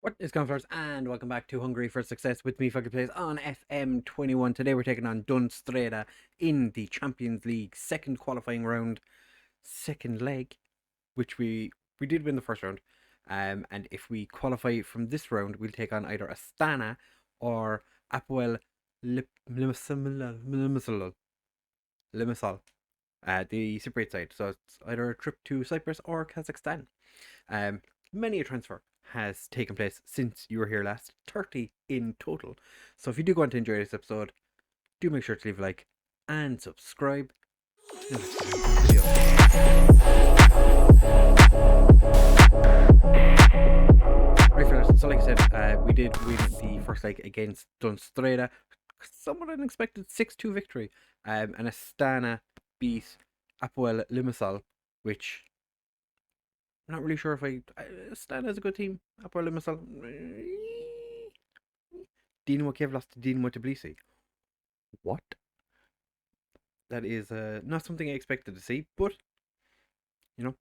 What is going first? And welcome back to Hungary for Success with me, FoggyPlays on FM21. Today we're taking on Dun Streda in the Champions League second qualifying round, second leg, which we did win the first round. And if we qualify from this round, we'll take on either Astana or Apoel Limassol, the Cypriot side. So it's either a trip to Cyprus or Kazakhstan. Um, Many a transfer has taken place since you were here last, 30 in total. So if you do want to enjoy this episode, do make sure to leave a like and subscribe. Right, fellas, so like I said, we did win the first leg against Dun Streda. Somewhat unexpected 6-2 victory. And Astana beat Apoel Limassol, which I'm not really sure if Astana is a good team. Apoel Limassol. Dinamo Kiev lost to Dinamo Tbilisi. What? That is not something I expected to see, but you know,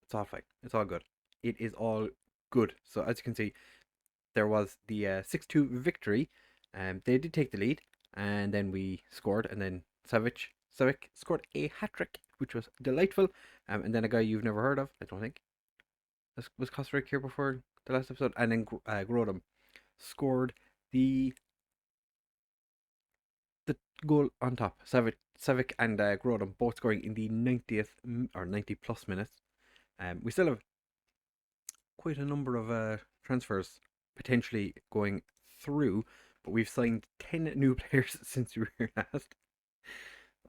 it's all fine. It's all good. It is all good. So as you can see, there was the 6-2 victory. They did take the lead, and then we scored, and then Savic scored a hat trick, which was delightful. And then a guy you've never heard of, I don't think. Was Koskinen here before the last episode? And then Grodom scored the goal on top. Savic and Grodom both scoring in the 90th or 90 plus minutes. We still have quite a number of transfers potentially going through, but we've signed 10 new players since we were here last.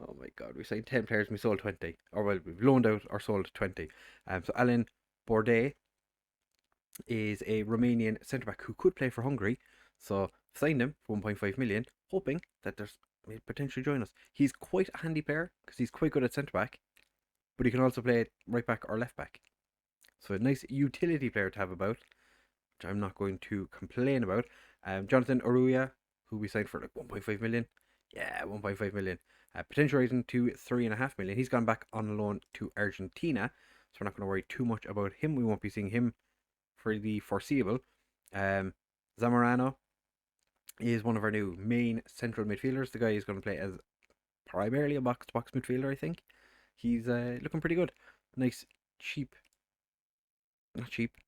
Oh my god, we signed 10 players and we sold 20. Or well, we've loaned out or sold 20. So Alan Bourdain is a Romanian centre back who could play for Hungary. So signed him for 1.5 million, hoping that he'll potentially join us. He's quite a handy player because he's quite good at centre back, but he can also play right back or left back. So a nice utility player to have about, which I'm not going to complain about. Jonathan Aruya, who we signed for like 1.5 million. Yeah, 1.5 million. Potential rating to 3.5 million. He's gone back on loan to Argentina, so we're not going to worry too much about him. We won't be seeing him for the foreseeable. Zamorano is one of our new main central midfielders. The guy is going to play as primarily a box-to-box midfielder, I think. He's looking pretty good. Nice,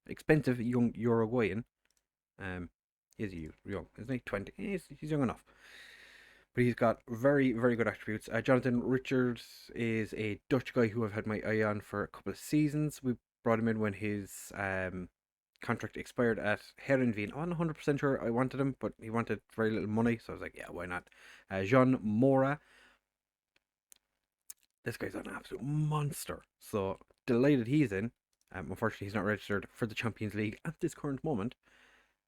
expensive young Uruguayan. Is he young? Isn't he 20? He's young enough. But he's got very, very good attributes. Jonathan Richards is a Dutch guy who I've had my eye on for a couple of seasons. We brought him in when his contract expired at Herenveen. I'm not 100% sure I wanted him, but he wanted very little money, so I was like, yeah, why not? Jean Mora. This guy's an absolute monster. So delighted he's in. Unfortunately, he's not registered for the Champions League at this current moment.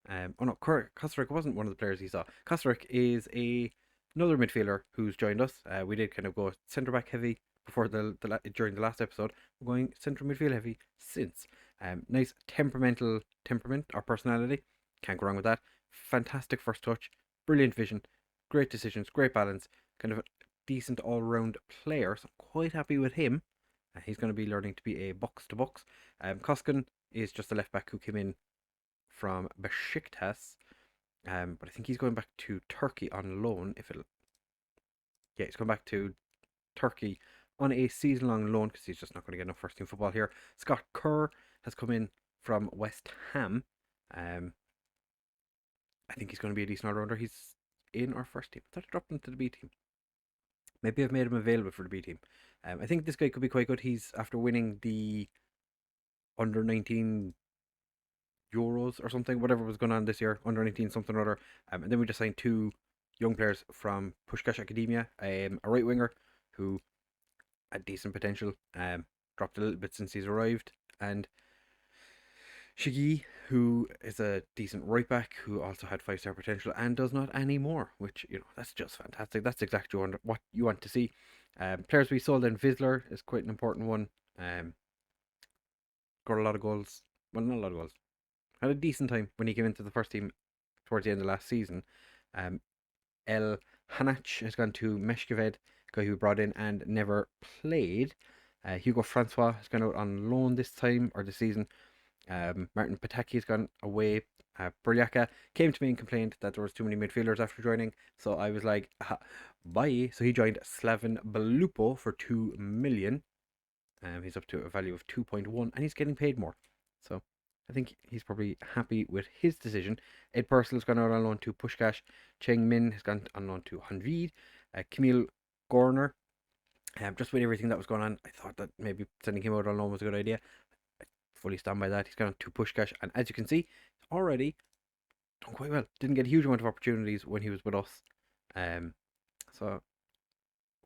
Oh no, Koskinen wasn't one of the players he saw. Koskinen is another midfielder who's joined us. We did kind of go centre back heavy before during the last episode. We're going central midfield heavy since. Nice temperament or personality. Can't go wrong with that. Fantastic first touch, brilliant vision, great decisions, great balance. Kind of a decent all round player. So I'm quite happy with him. He's going to be learning to be a box to box. Koskinen is just a left back who came in from Besiktas, but I think he's going back to Turkey on loan. He's going back to Turkey on a season-long loan because he's just not going to get enough first-team football here. Scott Kerr has come in from West Ham. I think he's going to be a decent all-rounder. He's in our first team. I thought I dropped him to the B team. Maybe I've made him available for the B team. I think this guy could be quite good. He's after winning the under 19 Euros or something, whatever was going on this year, under 19 something or other. And then we just signed two young players from Pushkash Academia, a right winger who had decent potential, dropped a little bit since he's arrived, and Shigi, who is a decent right back who also had 5-star potential and does not anymore, which, that's just fantastic. That's exactly what you want to see. Players we sold in, Vizsler is quite an important one. Got a lot of goals. Well, not a lot of goals. Had a decent time when he came into the first team towards the end of last season. El Hanach has gone to Meshkeved, guy who brought in and never played. Hugo Francois has gone out on loan this time or this season. Martin Pataki has gone away. Burliaka came to me and complained that there was too many midfielders after joining, so I was like, bye. So he joined Slaven Belupo for 2 million. He's up to a value of 2.1, and he's getting paid more. So I think he's probably happy with his decision. Ed Purcell's gone out on loan to Pushkash. Cheng Min has gone on loan to Hanvid. Camille Gorner. Just with everything that was going on, I thought that maybe sending him out on loan was a good idea. I fully stand by that. He's gone on to Pushkash, and as you can see, already done quite well. Didn't get a huge amount of opportunities when he was with us. So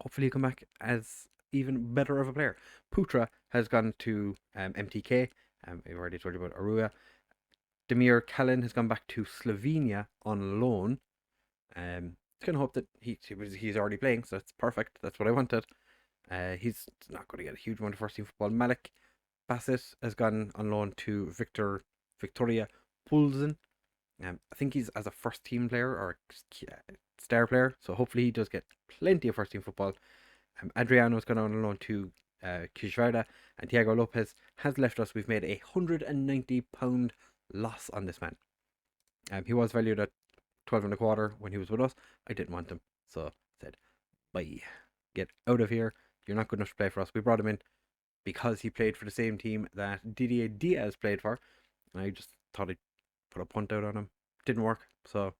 hopefully he'll come back as even better of a player. Putra has gone to MTK. I've already told you about Aruya. Demir Kalin has gone back to Slovenia on loan. It's going to hope that he's already playing, so that's perfect. That's what I wanted. He's not going to get a huge amount of first team football. Malik Bassett has gone on loan to Victoria Pulsen. I think he's as a first team player or star player, so hopefully he does get plenty of first team football. Adriano's gone on loan to Kishvarda, and Thiago Lopez has left us. We've made a £190 loss on this man. He was valued at 12 and a quarter when he was with us. I didn't want him, so I said, bye, get out of here. You're not good enough to play for us. We brought him in because he played for the same team that Didier Diaz played for, and I just thought I'd put a punt out on him. Didn't work, so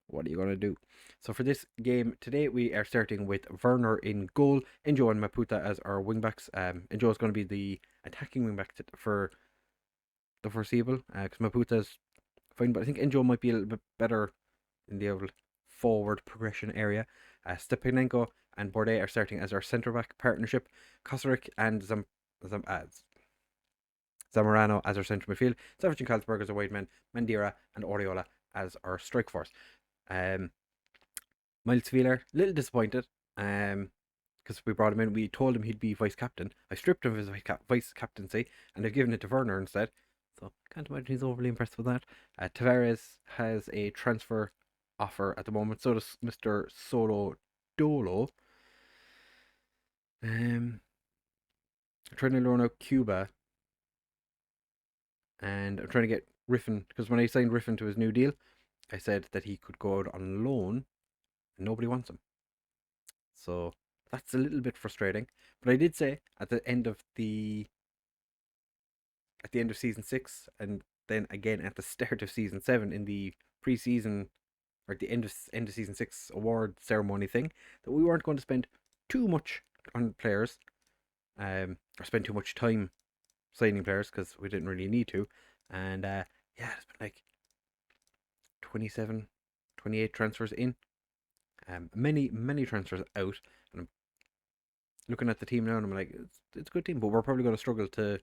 what are you going to do? So for this game today, we are starting with Werner in goal, Enjo and Maputa as our wingbacks. Enjo is going to be the attacking wingback for the foreseeable, because Maputa is fine, but I think Enjo might be a little bit better in the old forward progression area. Stepanenko and Bourdain are starting as our centre-back partnership. Koskinen and Zamorano as our centre midfield. Savage and Carlsberg as our wide men. Mandira and Oriola as our strike force. Miles Wheeler, a little disappointed, because we brought him in. We told him he'd be vice captain. I stripped him of his vice captaincy, and I've given it to Werner instead. So can't imagine he's overly impressed with that. Tavares has a transfer offer at the moment. So does Mr. Solo Dolo. I'm trying to learn out Cuba, and I'm trying to get Riffin, because when I signed Riffin to his new deal, I said that he could go out on loan, and nobody wants him. So that's a little bit frustrating. But I did say at the end of season 6, and then again at the start of season 7 in the pre-season or the end of season 6 award ceremony thing, that we weren't going to spend too much on players, or spend too much time signing players, because we didn't really need to. And yeah, it's been like 27, 28 transfers in. Many transfers out, and I'm looking at the team now, and I'm like, it's a good team, but we're probably going to struggle to,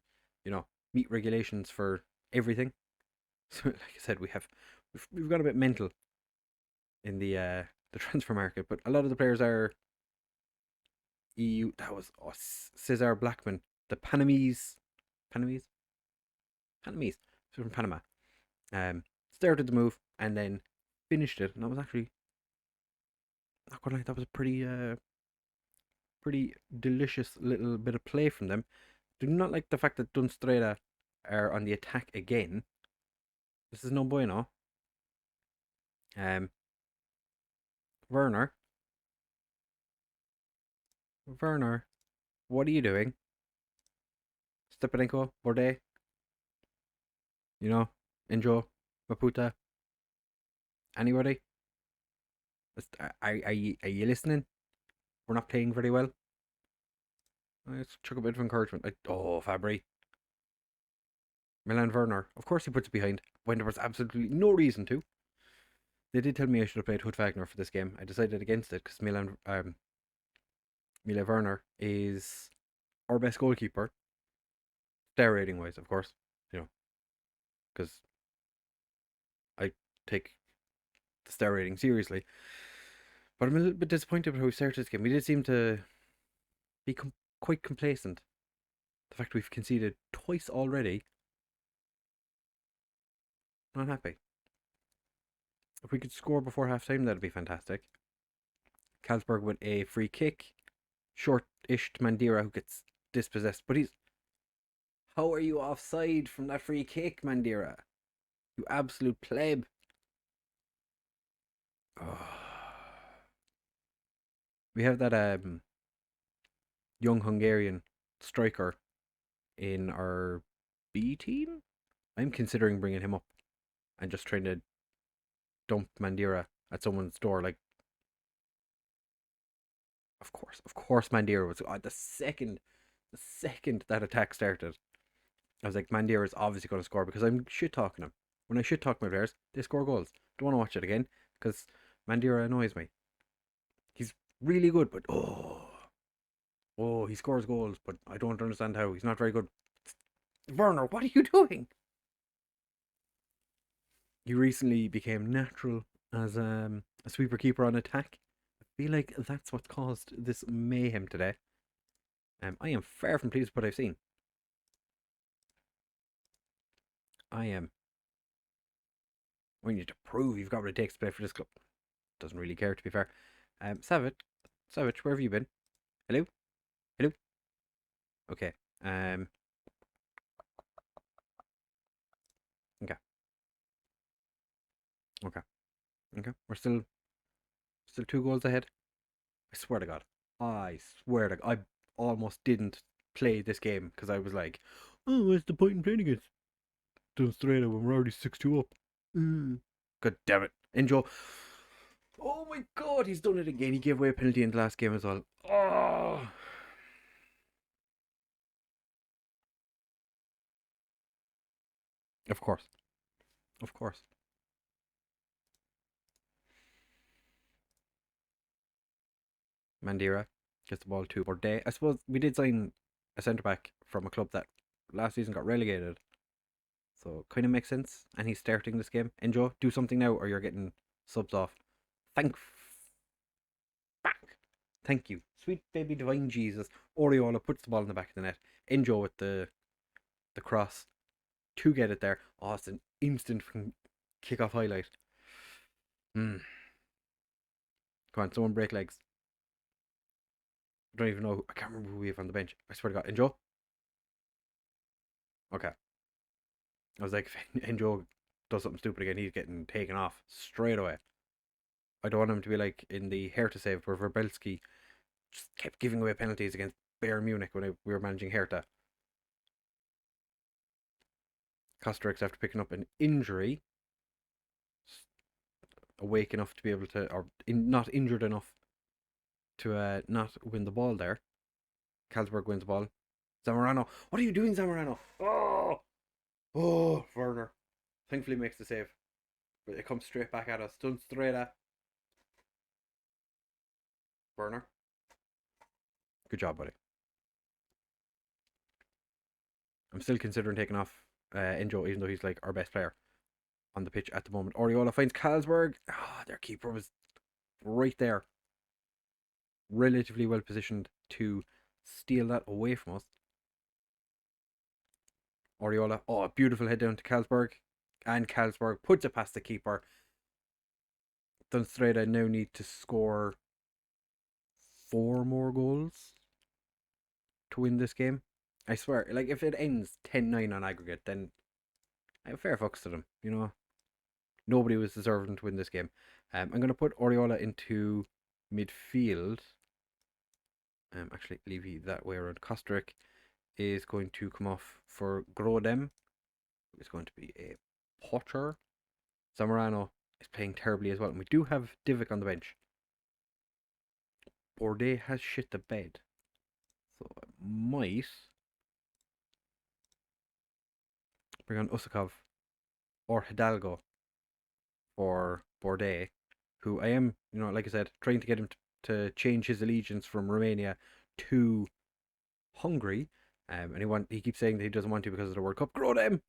meet regulations for everything. So, like I said, we've got a bit mental in the transfer market, but a lot of the players are EU. That was Cesar Blackman, the Panamese from Panama. Started the move and then finished it, and that was actually, not gonna lie, that was a pretty delicious little bit of play from them. Do not like the fact that Dun Streda are on the attack again. This is no bueno. Werner, what are you doing? Stepanenko, Bourdain, Enjo, Maputa, anybody? Are you listening? We're not playing very well. Let's chuck a bit of encouragement. Fabry. Milan Werner. Of course he puts it behind when there was absolutely no reason to. They did tell me I should have played Hut Wagner for this game. I decided against it because Milan Werner is our best goalkeeper. Star rating wise, of course. Because I take the star rating seriously. But I'm a little bit disappointed with how we started this game. We did seem to be quite complacent. The fact we've conceded twice already. Not happy. If we could score before half time, that'd be fantastic. Carlsberg with a free kick. Short-ish to Mandira, who gets dispossessed. But How are you offside from that free kick, Mandira? You absolute pleb. We have that young Hungarian striker in our B team. I'm considering bringing him up and just trying to dump Mandira at someone's door. Like, of course, Mandira was the second that attack started. I was like, Mandira is obviously going to score because I'm shit talking him. When I shit talk my players, they score goals. Don't want to watch it again because Mandira annoys me. He's really good, but he scores goals, but I don't understand how. He's not very good. Werner, what are you doing? He recently became natural as a sweeper keeper on attack. I feel like that's what caused this mayhem today. I am far from pleased with what I've seen. I am. We need to prove you've got what it takes to play for this club. Doesn't really care, to be fair. Savage, where have you been? Hello, hello. Okay. Okay. Okay. Okay. We're still 2 goals ahead. I swear to God. I swear to God. I almost didn't play this game because I was like, oh, what's the point in playing against Dun Streda when we're already 6-2 up? God damn it. Enjoy. Oh my God, he's done it again. He gave away a penalty in the last game as well. Oh. Of course. Of course. Mandira gets the ball to Bourdain. I suppose we did sign a centre back from a club that last season got relegated. So kind of makes sense. And he's starting this game. Enjoy, do something now or you're getting subs off. Thank Thank you. Sweet baby divine Jesus. Oriola puts the ball in the back of the net. Enjoy with the cross to get it there. Oh, it's an instant kick-off highlight. Come on, someone break legs. I don't even know. I can't remember who we have on the bench. I swear to God. Enjoy. Okay. I was like, if Enjo does something stupid again, he's getting taken off straight away. I don't want him to be like in the Hertha save where Verbelski just kept giving away penalties against Bayern Munich when we were managing Hertha. Kosterix, after picking up an injury, awake enough to be able to, or not injured enough to not win the ball there. Carlsberg wins the ball. Zamorano, what are you doing, Zamorano? Oh, Werner. Thankfully makes the save. But it comes straight back at us. Dun Streda. Werner. Good job, buddy. I'm still considering taking off Enjo, even though he's like our best player on the pitch at the moment. Oriola finds Carlsberg. Their keeper was right there. Relatively well positioned to steal that away from us. Oriola, a beautiful head down to Carlsberg. And Carlsberg puts it past the keeper. Dun Streda now need to score 4 more goals to win this game. I swear, like if it ends 10-9 on aggregate, then I have fair fucks to them, you know. Nobody was deserving to win this game. I'm going to put Oriola into midfield. Actually, leave that way around. Kosteric is going to come off for Grodem. It's going to be a Potter. Zamorano is playing terribly as well. And we do have Divic on the bench. Bourdain has shit the bed. So I might bring on Usakov or Hidalgo for Bourdain, who I am, like I said, trying to get him to change his allegiance from Romania to Hungary. And he keeps saying that he doesn't want to because of the World Cup. Grow them!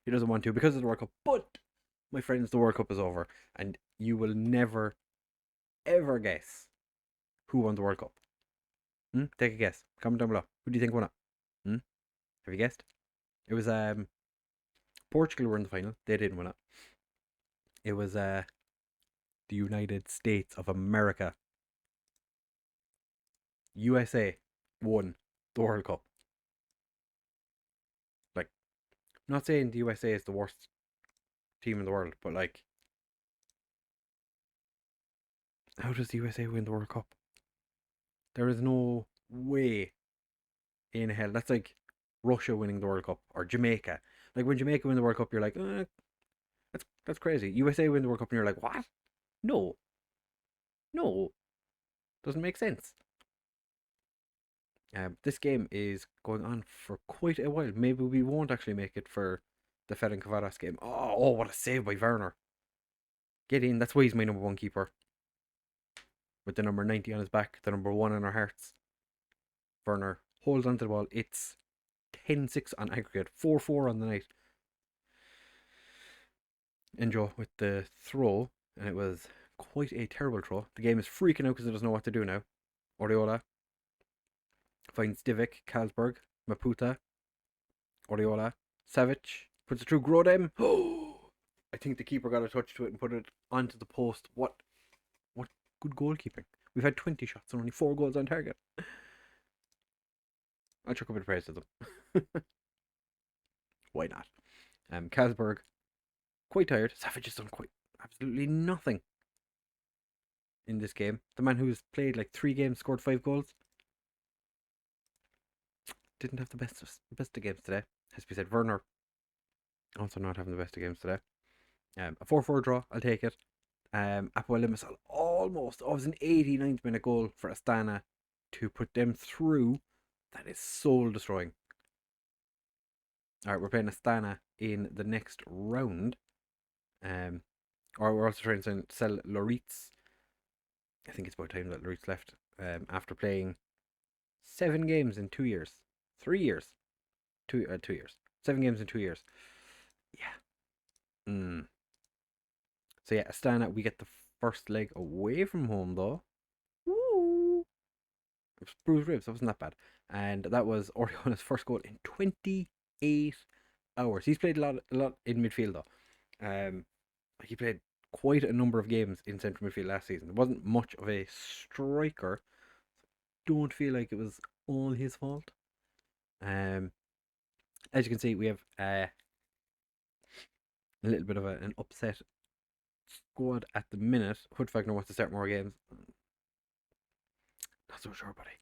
He doesn't want to because of the World Cup. But, my friends, the World Cup is over. And you will never, ever guess who won the World Cup. Take a guess. Comment down below. Who do you think won it? Have you guessed? It was Portugal were in the final. They didn't win it. It was the United States of America. USA won the World Cup. not saying the USA is the worst team in the world, but like, how does the USA win the World Cup? There is no way in hell. That's like Russia winning the World Cup or Jamaica. Like when Jamaica win the World Cup, you're like, that's crazy. USA win the World Cup, and you're like, what? No, no, doesn't make sense. This game is going on for quite a while. Maybe we won't actually make it for the Ferencvaros game. Oh, what a save by Werner. Get in. That's why he's my number one keeper. With the number 90 on his back, the number 1 in our hearts. Werner holds onto the ball. It's 10-6 on aggregate, 4-4 on the night. Enjoy with the throw, and it was quite a terrible throw. The game is freaking out because it doesn't know what to do now. Oriola finds Divic, Carlsberg, Maputa, Oriola, Savic, puts it through Grodem. I think the keeper got a touch to it and put it onto the post. What good goalkeeping. We've had 20 shots and only 4 goals on target. I'll chuck a bit of praise to them. Why not? Carlsberg, quite tired. Savic has done quite absolutely nothing in this game. The man who's played like 3 games, scored 5 goals, didn't have the best of games today. Has to be said. Werner also not having the best of games today. A 4-4 draw, I'll take it. Apoel Limassol almost. It was an 89th minute goal for Astana to put them through. That is soul destroying. Alright, we're playing Astana in the next round. Or we're also trying to sell Loritz. I think it's about time that Loritz left. After playing 7 games in 2 years. 3 years. 2 years. 7 games in 2 years. Yeah. So yeah, Astana, we get the first leg away from home though. Woo! It was bruised ribs, that wasn't that bad. And that was Oriona's first goal in 28 hours. He's played a lot in midfield though. He played quite a number of games in central midfield last season. It wasn't much of a striker. Don't feel like it was all his fault. As you can see, we have a little bit of an upset squad at the minute. Hoodfagner wants to start more games. Not so sure, buddy.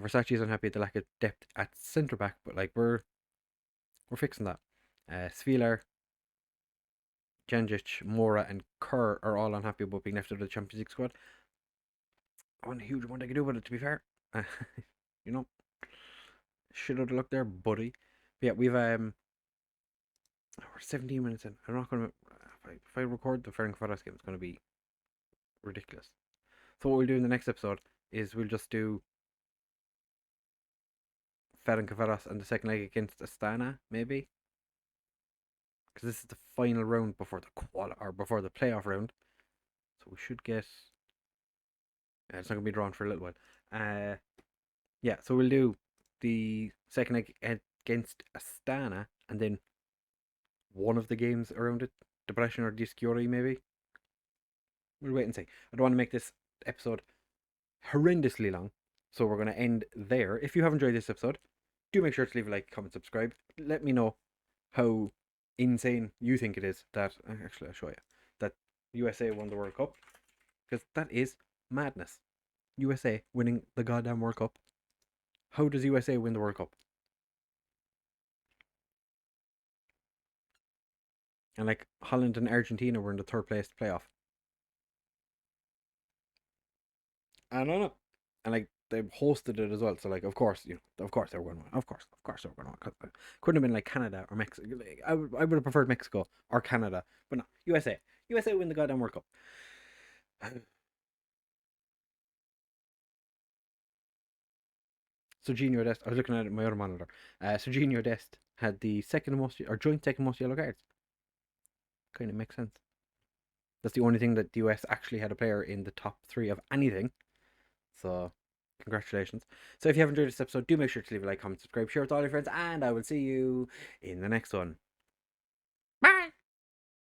Versace is unhappy at the lack of depth at centre back, but like we're fixing that. Svilar, Janjic, Mora, and Kerr are all unhappy about being left out of the Champions League squad. I want a huge amount I could do with it, to be fair. You know, should have looked there, buddy. But yeah, we've we're 17 minutes in. I'm not gonna. If I record the Ferencvaros game, it's gonna be ridiculous. So what we'll do in the next episode is we'll just do Ferencvaros and the second leg against Astana, maybe, because this is the final round before the before the playoff round. So we should get. It's not gonna be drawn for a little while. Yeah. So we'll do the second leg against Astana, and then one of the games around it, Depression or Discuri, maybe. We'll wait and see. I don't want to make this episode horrendously long, so we're going to end there. If you have enjoyed this episode, do make sure to leave a like, comment, subscribe. Let me know how insane you think it is that, actually I'll show you, that USA won the World Cup, because that is madness. USA winning the goddamn World Cup. How does USA win the World Cup? And like Holland and Argentina were in the 3rd place playoff. I don't know. And like they hosted it as well. So like of course they were going to win. Of course they were going to win. Couldn't have been like Canada or Mexico. I would have preferred Mexico or Canada. But no, USA. USA win the goddamn World Cup. Serginho Dest. I was looking at it on my other monitor. Serginho Dest had the joint second most yellow cards. Kind of makes sense. That's the only thing that the US actually had a player in the top 3 of anything. So, congratulations. So if you have enjoyed this episode, do make sure to leave a like, comment, subscribe, share with all your friends, and I will see you in the next one.